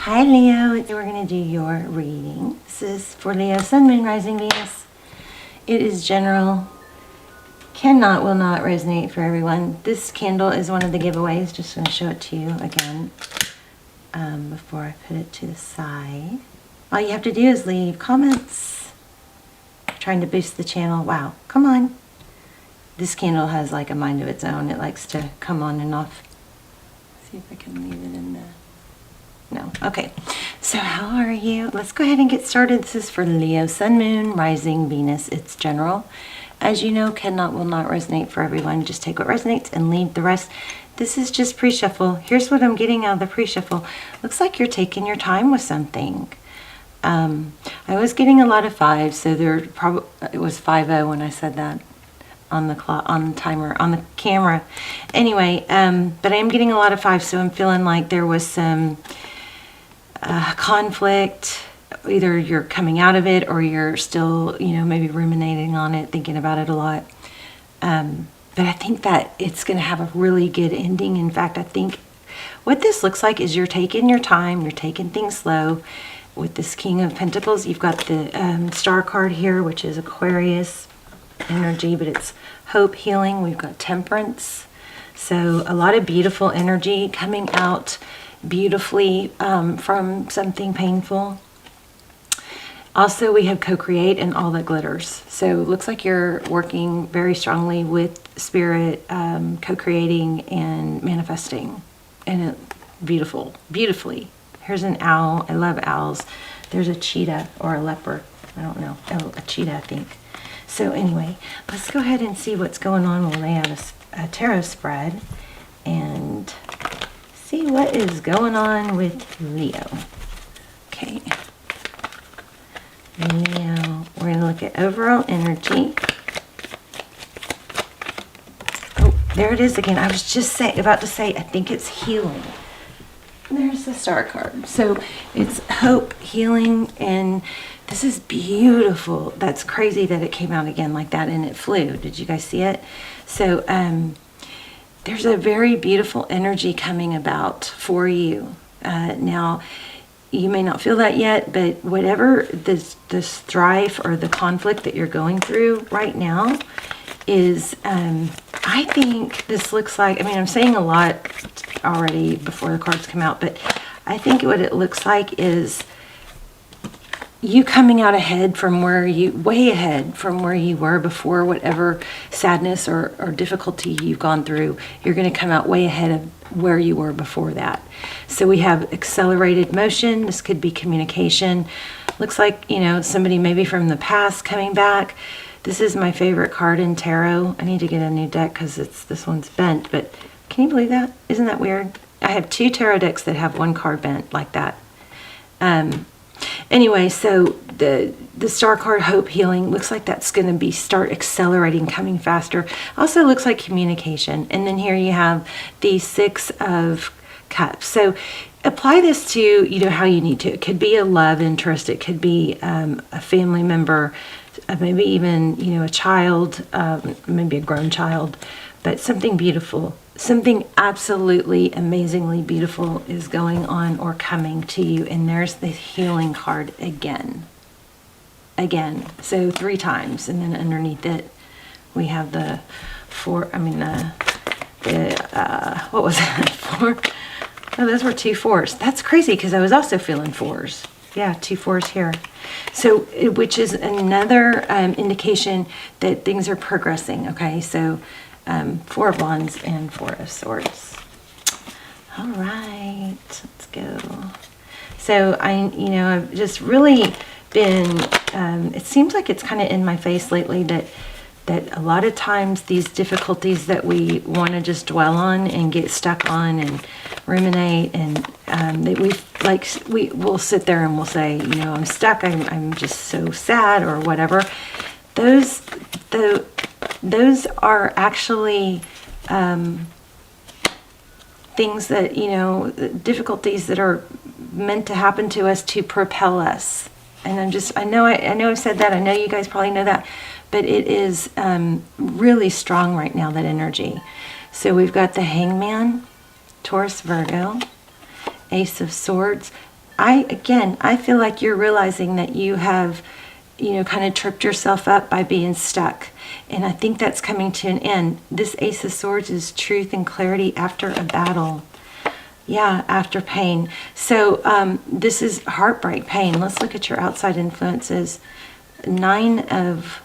Hi Leo, we're going to do your reading. This is for Leo, Sun, Moon, Rising, Venus. It is general, will not resonate for everyone. This candle is one of the giveaways. Just going to show it to you again before I put it to the side. All you have to do is leave comments. I'm trying to boost the channel. Wow, come on. This candle has like a mind of its own. It likes to come on and off. Let's see if I can leave it in there. No. Okay. So how are you? Let's go ahead and get started. This is for Leo, Sun, Moon, Rising, Venus. It's general. As you know, will not resonate for everyone. Just take what resonates and leave the rest. This is just pre-shuffle. Here's what I'm getting out of the pre-shuffle. Looks like you're taking your time with something. I was getting a lot of fives, so it was 5-0 when I said that on the clock, on the timer, on the camera. Anyway, but I am getting a lot of fives, so I'm feeling like there was some conflict. Either you're coming out of it or you're still, maybe ruminating on it, thinking about it a lot. But I think that it's going to have a really good ending. In fact, I think what this looks like is you're taking your time, you're taking things slow. With this King of Pentacles, you've got the Star card here, which is Aquarius energy, but it's hope, healing. We've got Temperance. So a lot of beautiful energy coming out beautifully from something painful. Also, we have co-create and all that glitters. So it looks like you're working very strongly with spirit, co-creating and manifesting. And beautifully. Here's an owl. I love owls. There's a cheetah or a leopard. I don't know. Oh, a cheetah, I think. So anyway, let's go ahead and see what's going on. We'll lay out a tarot spread and see what is going on with Leo. Okay. Leo, we're going to look at overall energy. Oh, there it is again. I was just about to say, I think it's healing. There's the Star card. So it's hope, healing, and this is beautiful. That's crazy that it came out again like that and it flew. Did you guys see it? So there's a very beautiful energy coming about for you. Now, you may not feel that yet, but whatever this strife or the conflict that you're going through right now is, I think this looks like, I'm saying a lot already before the cards come out, but I think what it looks like is you coming out ahead from way ahead from where you were before. Whatever sadness or difficulty you've gone through, you're going to come out way ahead of where you were before that. So we have accelerated motion. This could be communication. Looks like, somebody maybe from the past coming back. This is my favorite card in tarot. I need to get a new deck because this one's bent, but can you believe that? Isn't that weird? I have 2 tarot decks that have one card bent like that. Anyway, so the Star card, hope, healing, looks like that's going to start accelerating, coming faster. Also looks like communication. And then here you have the 6 of Cups. So apply this to, how you need to. It could be a love interest. It could be a family member, maybe even, a child, maybe a grown child, but something beautiful. Something absolutely amazingly beautiful is going on or coming to you. And there's the healing card again. So 3 times. And then underneath it, we have the 4, what was that? 4? Oh, those were 2 4s. That's crazy because I was also feeling 4s. Yeah, 2 4s here. So, which is another indication that things are progressing. Okay, so 4 of Wands and 4 of Swords. All right, let's go. So I've just really been, it seems like it's kind of in my face lately that a lot of times these difficulties that we want to just dwell on and get stuck on and ruminate, and that we'll sit there and we'll say, I'm stuck, I'm just so sad or whatever. Those are actually things that, difficulties that are meant to happen to us to propel us. And I know I've said that. I know you guys probably know that. But it is really strong right now, that energy. So we've got the Hangman, Taurus, Virgo, Ace of Swords. I feel like you're realizing that you have, kind of tripped yourself up by being stuck. And I think that's coming to an end. This Ace of Swords is truth and clarity after a battle. Yeah, after pain. So this is heartbreak, pain. Let's look at your outside influences. 9 of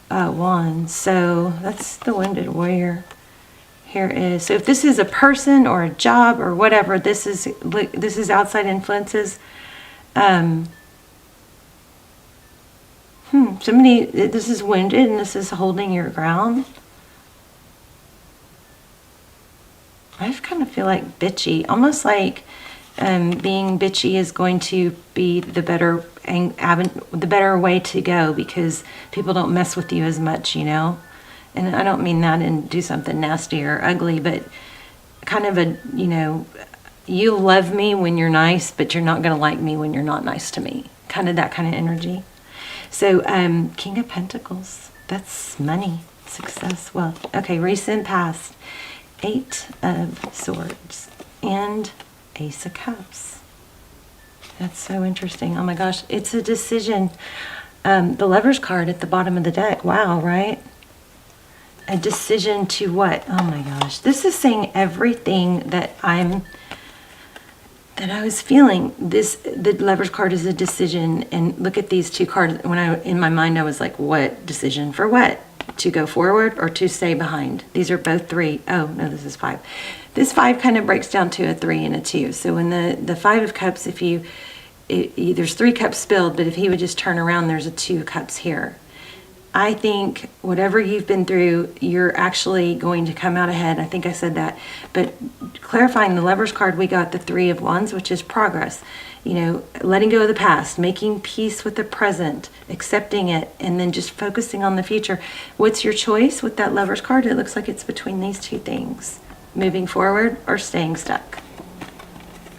Wands. So that's the Wounded Warrior. Here is, so if this is a person or a job or whatever, this is outside influences. Somebody, this is wounded and this is holding your ground. I kind of feel like bitchy, almost like being bitchy is going to be the better way to go, because people don't mess with you as much, And I don't mean that and do something nasty or ugly, but kind of a, you love me when you're nice, but you're not going to like me when you're not nice to me. Kind of that kind of energy. So King of Pentacles, that's money, success, wealth. Okay, recent past. 8 of Swords and Ace of Cups. That's so interesting. Oh my gosh, it's a decision. The Lover's card at the bottom of the deck. Wow, right? A decision to what? Oh my gosh. This is saying everything that I was feeling. The Lover's card is a decision, and look at these 2 cards. In my mind I was like, what decision for what? To go forward or to stay behind? These are both 3. Oh no, this is 5. This 5 kind of breaks down to a 3 and a 2. So when the 5 of Cups, there's 3 cups spilled, but if he would just turn around, there's a 2 cups here. I think whatever you've been through, you're actually going to come out ahead. I think I said that. But clarifying the Lover's card, we got the 3 of Wands, which is progress. Letting go of the past, making peace with the present, accepting it, and then just focusing on the future. What's your choice with that Lover's card? It looks like it's between these 2 things. Moving forward or staying stuck.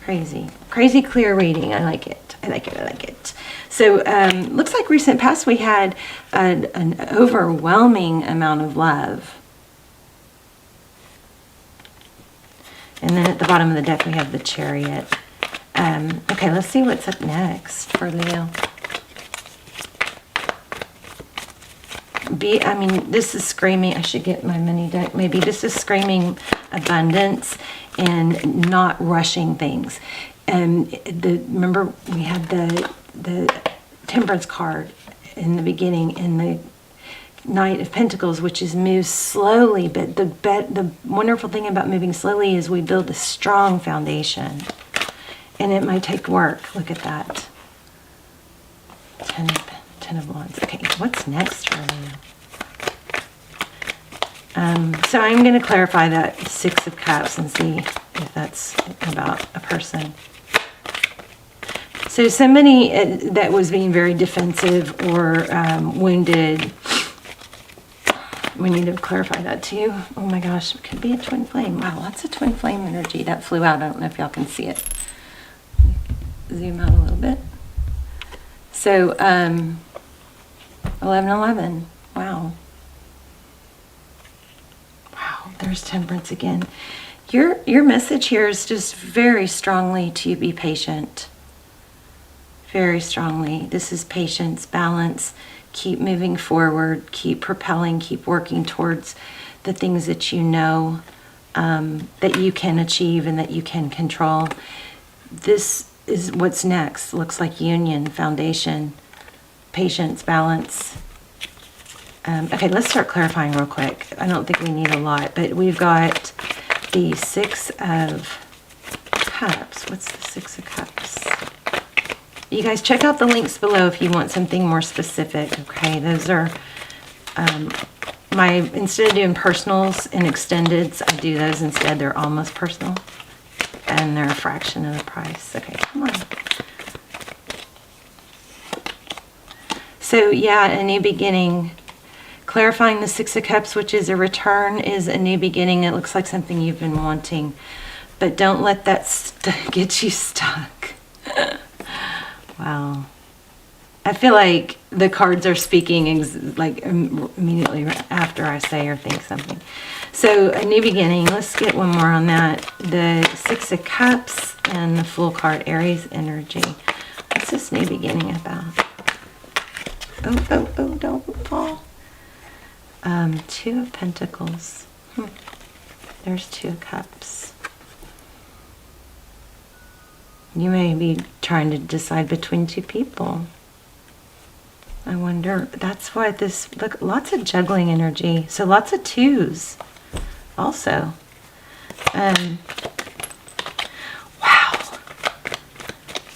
Crazy. Crazy clear reading. I like it. I like it. So looks like recent past we had an overwhelming amount of love. And then at the bottom of the deck we have the Chariot. Okay, let's see what's up next for Leo. This is screaming, I should get my mini deck maybe. This is screaming abundance and not rushing things. Remember we had the Temperance card in the beginning in the Knight of Pentacles, which is move slowly, but the wonderful thing about moving slowly is we build a strong foundation. And it might take work. Look at that. 10 of Wands. Okay, what's next for you? So I'm going to clarify that 6 of Cups and see if that's about a person. So somebody that was being very defensive or wounded, we need to clarify that too. Oh my gosh, it could be a twin flame. Wow, that's a twin flame energy. That flew out. I don't know if y'all can see it. Zoom out a little bit. So 11. Wow, there's Temperance again. Your message here is just very strongly to be patient. Very strongly. This is patience, balance. Keep moving forward, keep propelling, keep working towards the things that you know that you can achieve and that you can control. This is what's next. Looks like union, foundation, patience, balance. Okay, let's start clarifying real quick. I don't think we need a lot, but we've got the 6 of Cups. What's the 6 of Cups? You guys check out the links below if you want something more specific. Okay, those are instead of doing personals and extendeds, I do those instead. They're almost personal and they're a fraction of the price. Okay, come on. So yeah, a new beginning. Clarifying the 6 of Cups, which is a return, is a new beginning. It looks like something you've been wanting, but don't let that get you stuck. Wow. I feel like the cards are speaking like immediately after I say or think something. So a new beginning. Let's get one more on that. The Six of Cups and the Fool card, Aries energy. What's this new beginning about? Oh, don't fall. Two of Pentacles. There's Two of Cups. You may be trying to decide between two people. I wonder, that's why this, look, lots of juggling energy. So lots of twos also. Wow.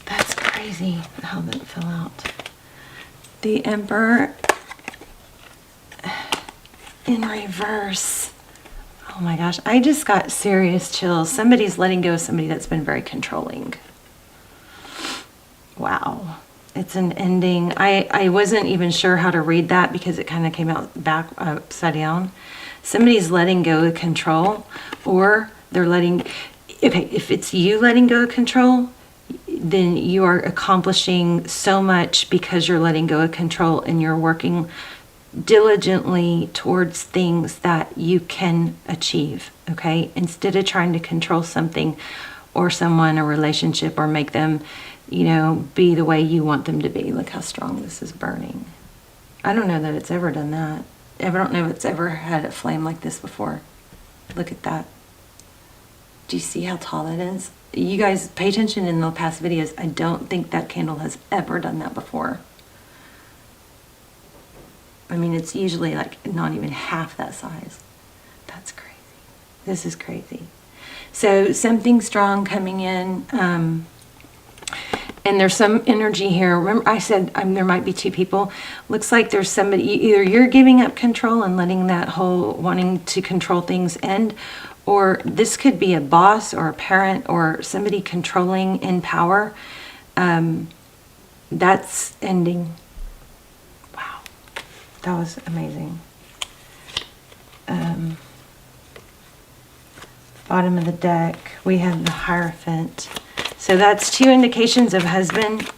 That's crazy how that fell out. The Emperor in reverse. Oh my gosh, I just got serious chills. Somebody's letting go of somebody that's been very controlling. Wow. It's an ending. I wasn't even sure how to read that because it kind of came out back upside down. Somebody's letting go of control, or they're letting, okay, if it's you letting go of control, then you are accomplishing so much because you're letting go of control and you're working diligently towards things that you can achieve, okay? Instead of trying to control something or someone, a relationship, or make them, you know, be the way you want them to be. Look how strong this is burning. I don't know that it's ever done that. I don't know if it's ever had a flame like this before. Look at that. Do you see how tall that is? You guys pay attention in the past videos. I don't think that candle has ever done that before. I mean, it's usually like not even half that size. That's crazy. This is crazy. So something strong coming in. And there's some energy here. Remember, I said there might be two people. Looks like there's somebody, either you're giving up control and letting that whole wanting to control things end, or this could be a boss or a parent or somebody controlling in power. That's ending. Wow. That was amazing. Bottom of the deck, we have the Hierophant. So that's two indications of husband.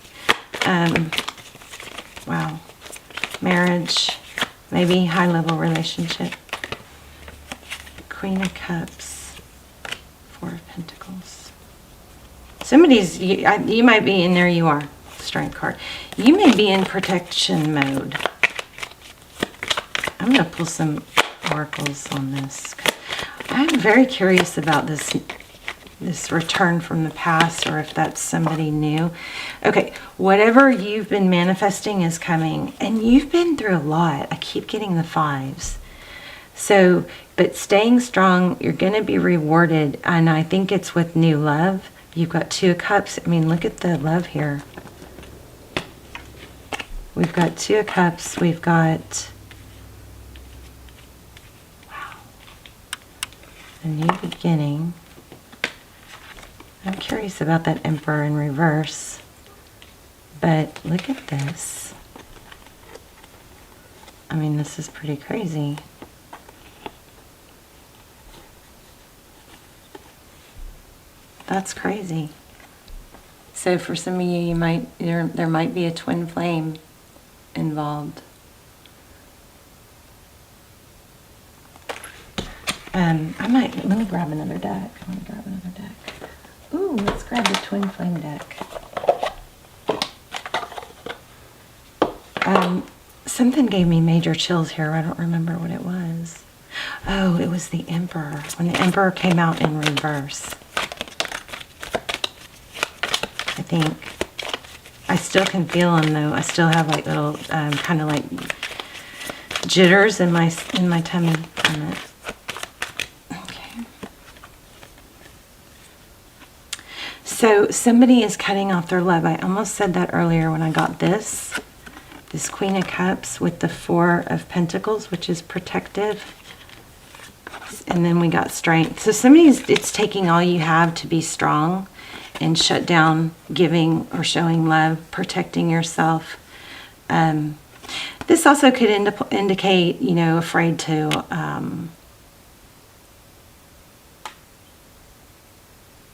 Wow. Marriage, maybe high-level relationship. Queen of Cups, Four of Pentacles. Somebody's, you might be in there, you are, Strength card. You may be in protection mode. I'm going to pull some oracles on this. I'm very curious about this return from the past, or if that's somebody new. Okay, whatever you've been manifesting is coming, and you've been through a lot. I keep getting the fives. So, but staying strong, you're going to be rewarded, and I think it's with new love. You've got Two of Cups. I mean, look at the love here. We've got Two of Cups. We've got, wow, a new beginning. I'm curious about that Emperor in reverse, but look at this. I mean, this is pretty crazy. That's crazy. So for some of you, there might be a twin flame involved. Let me grab another deck. Ooh, let's grab the twin flame deck. Something gave me major chills here. I don't remember what it was. Oh, it was the Emperor. When the Emperor came out in reverse. I think. I still can feel them though. I still have like little kind of like jitters in my tummy on it. So somebody is cutting off their love. I almost said that earlier when I got this Queen of Cups with the Four of Pentacles, which is protective. And then we got Strength. So it's taking all you have to be strong and shut down giving or showing love, protecting yourself. This also could indicate, you know, afraid to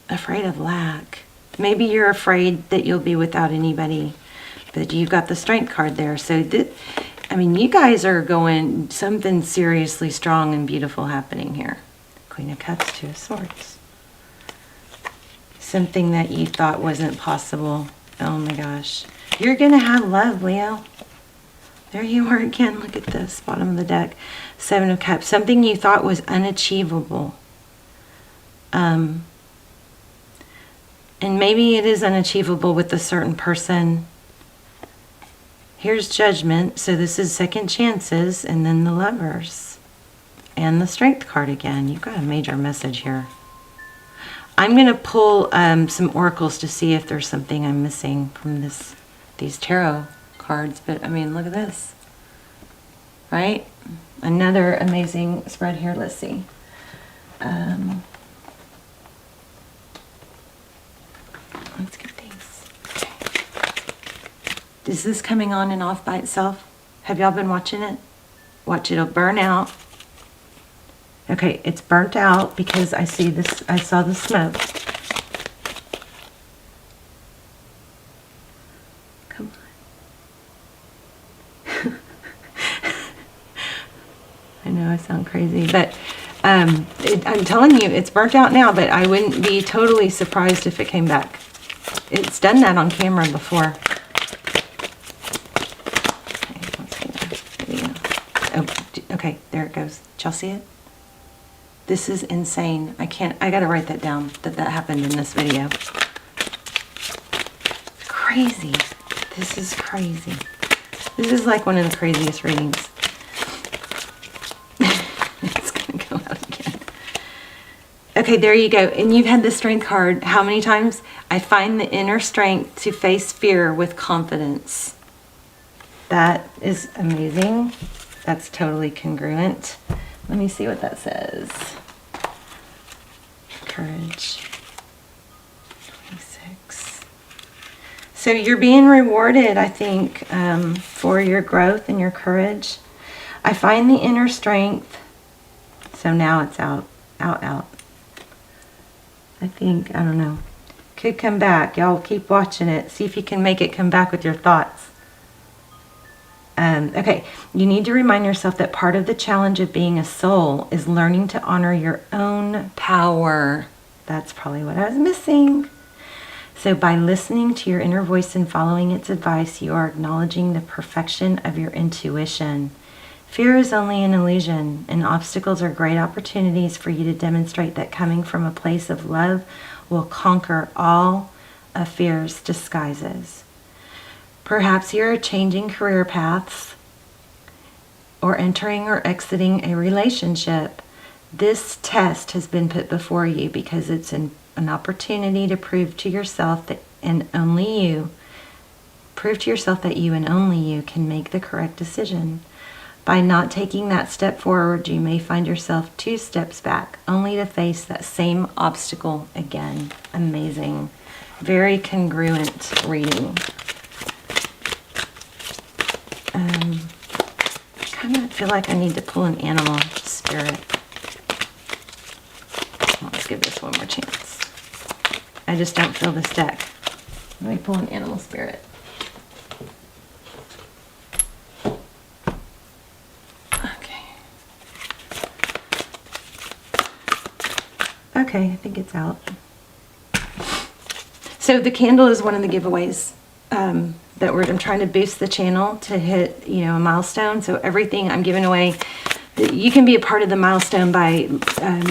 afraid of lack. Maybe you're afraid that you'll be without anybody, but you've got the Strength card there. So I mean, you guys are going something seriously strong and beautiful happening here. Queen of Cups, Two of Swords. Something that you thought wasn't possible. Oh my gosh. You're going to have love, Leo. There you are again. Look at this, bottom of the deck. Seven of Cups. Something you thought was unachievable. And maybe it is unachievable with a certain person. Here's Judgment. So this is second chances. And then the Lovers. And the Strength card again. You've got a major message here. I'm going to pull some oracles to see if there's something I'm missing from these tarot cards. But, I mean, look at this. Right? Another amazing spread here. Let's see. Let's get these. Okay. Is this coming on and off by itself? Have y'all been watching it? Watch it. It'll burn out. Okay, it's burnt out because I see this. I saw the smoke. Come on. I know I sound crazy, but I'm telling you, it's burnt out now, but I wouldn't be totally surprised if it came back. It's done that on camera before. Okay, let's see. There we go. Oh, okay, there it goes. Did y'all see it? This is insane. I gotta write that down, that happened in this video. Crazy. This is crazy. This is like one of the craziest readings. It's gonna go out again. Okay, there you go. And you've had the Strength card how many times? I find the inner strength to face fear with confidence. That is amazing. That's totally congruent. Let me see what that says. Courage. 26. So you're being rewarded, I think, for your growth and your courage. I find the inner strength. So now it's out. Out. I think, I don't know. Could come back. Y'all keep watching it. See if you can make it come back with your thoughts. Okay, you need to remind yourself that part of the challenge of being a soul is learning to honor your own power. That's probably what I was missing. So by listening to your inner voice and following its advice, you are acknowledging the perfection of your intuition. Fear is only an illusion, and obstacles are great opportunities for you to demonstrate that coming from a place of love will conquer all of fear's disguises. Perhaps you're changing career paths or entering or exiting a relationship. This test has been put before you because it's an opportunity to prove to yourself that and only you, prove to yourself that you and only you can make the correct decision. By not taking that step forward, you may find yourself 2 steps back, only to face that same obstacle again. Amazing. Very congruent reading. I kind of feel like I need to pull an animal spirit. Let's give this one more chance. I just don't feel this deck. Let me pull an animal spirit. Okay. Okay, I think it's out. So the candle is one of the giveaways. That I'm trying to boost the channel to hit, a milestone. So everything I'm giving away, you can be a part of the milestone by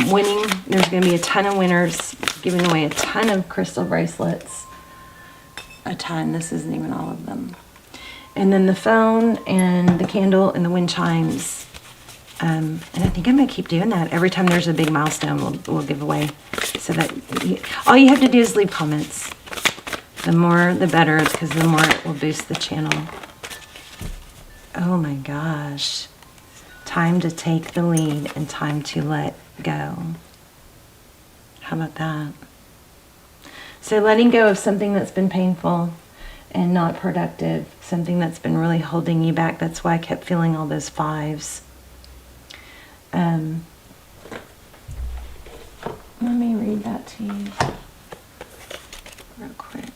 winning. There's going to be a ton of winners, giving away a ton of crystal bracelets. A ton. This isn't even all of them. And then the phone and the candle and the wind chimes. And I think I'm going to keep doing that. Every time there's a big milestone, we'll give away. So that all you have to do is leave comments. The more, the better, because the more it will boost the channel. Oh my gosh. Time to take the lead and time to let go. How about that? So letting go of something that's been painful and not productive, something that's been really holding you back. That's why I kept feeling all those 5s. Let me read that to you real quick.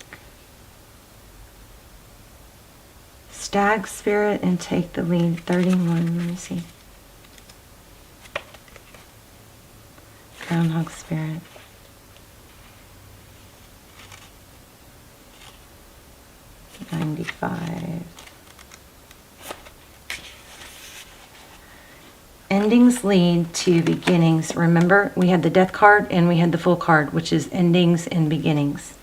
Stag spirit and take the lead. 31, let me see. Groundhog spirit. $95. Endings lead to beginnings. Remember, we had the death card and we had the Fool card, which is endings and beginnings.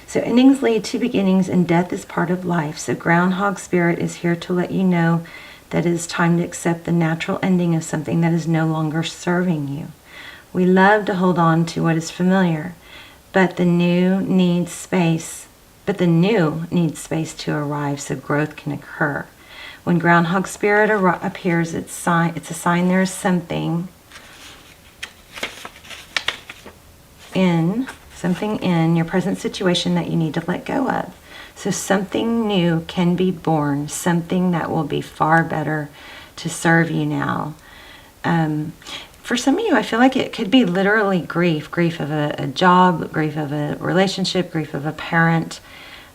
So endings lead to beginnings, and death is part of life. So Groundhog Spirit is here to let you know that it is time to accept the natural ending of something that is no longer serving you. We love to hold on to what is familiar, but the new needs space. To arrive so growth can occur. When Groundhog Spirit appears, it's a sign there is something in your present situation that you need to let go of. So something new can be born, something that will be far better to serve you now. For some of you, I feel like it could be literally grief of a job, grief of a relationship, grief of a parent.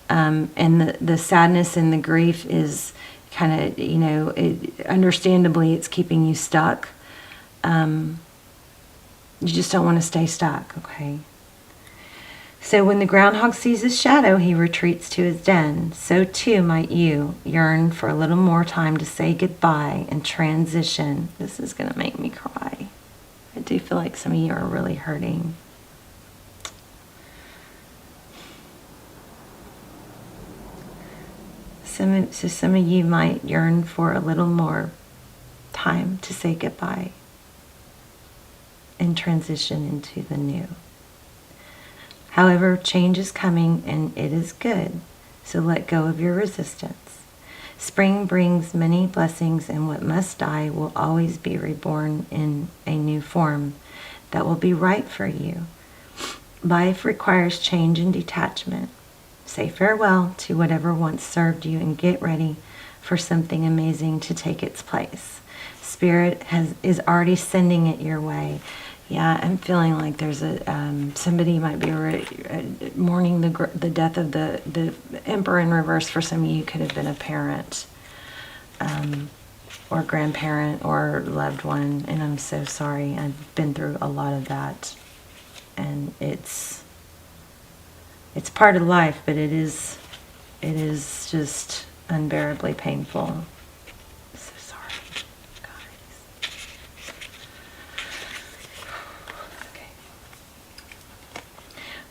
And the sadness and the grief is kind of, understandably, it's keeping you stuck. You just don't want to stay stuck, okay? So when the groundhog sees his shadow, he retreats to his den. So too might you yearn for a little more time to say goodbye and transition. This is going to make me cry. I do feel like some of you are really hurting. Some of you might yearn for a little more time to say goodbye and transition into the new. However, change is coming and it is good, so let go of your resistance. Spring brings many blessings, and what must die will always be reborn in a new form that will be right for you. Life requires change and detachment. Say farewell to whatever once served you and get ready for something amazing to take its place. Spirit is already sending it your way. Yeah, I'm feeling like there's somebody might be mourning the death of the Emperor in reverse. For some of you, could have been a parent, or grandparent, or loved one. And I'm so sorry. I've been through a lot of that, and it's part of life, but it is just unbearably painful. So sorry, guys. Okay.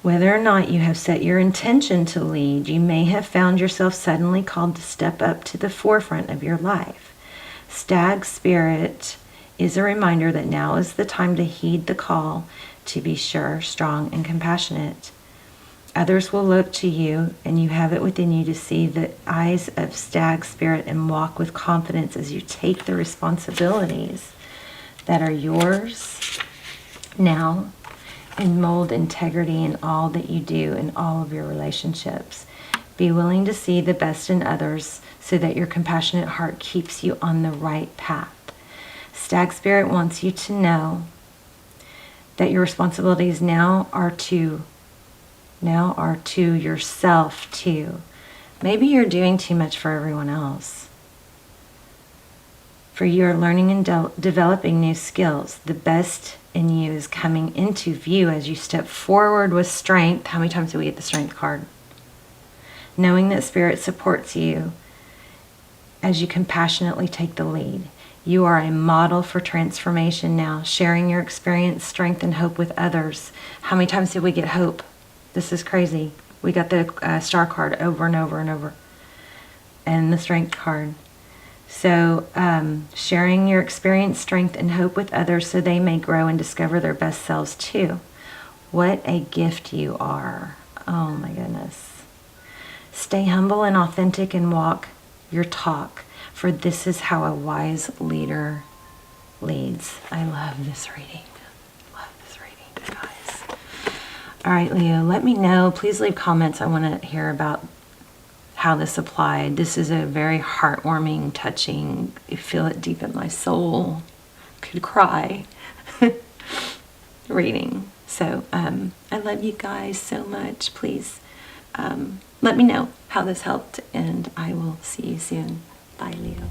Whether or not you have set your intention to lead, you may have found yourself suddenly called to step up to the forefront of your life. Stag Spirit is a reminder that now is the time to heed the call to be sure, strong, and compassionate. Others will look to you, and you have it within you to see the eyes of Stag Spirit and walk with confidence as you take the responsibilities that are yours now and mold integrity in all that you do in all of your relationships. Be willing to see the best in others so that your compassionate heart keeps you on the right path. Stag Spirit wants you to know that your responsibilities now are to yourself too. Maybe you're doing too much for everyone else. For you are learning and developing new skills. The best in you is coming into view as you step forward with strength. How many times do we get the strength card? Knowing that Spirit supports you as you compassionately take the lead. You are a model for transformation now, sharing your experience, strength, and hope with others. How many times did we get hope? This is crazy. We got the star card over and over and over. And the strength card. So sharing your experience, strength, and hope with others so they may grow and discover their best selves too. What a gift you are. Oh my goodness. Stay humble and authentic and walk your talk, for this is how a wise leader leads. I love this reading. Guys. All right, Leo, let me know. Please leave comments. I want to hear about how this applied. This is a very heartwarming, touching, I feel it deep in my soul, could cry reading. So I love you guys so much. Please let me know how this helped, and I will see you soon. Bye, Leo.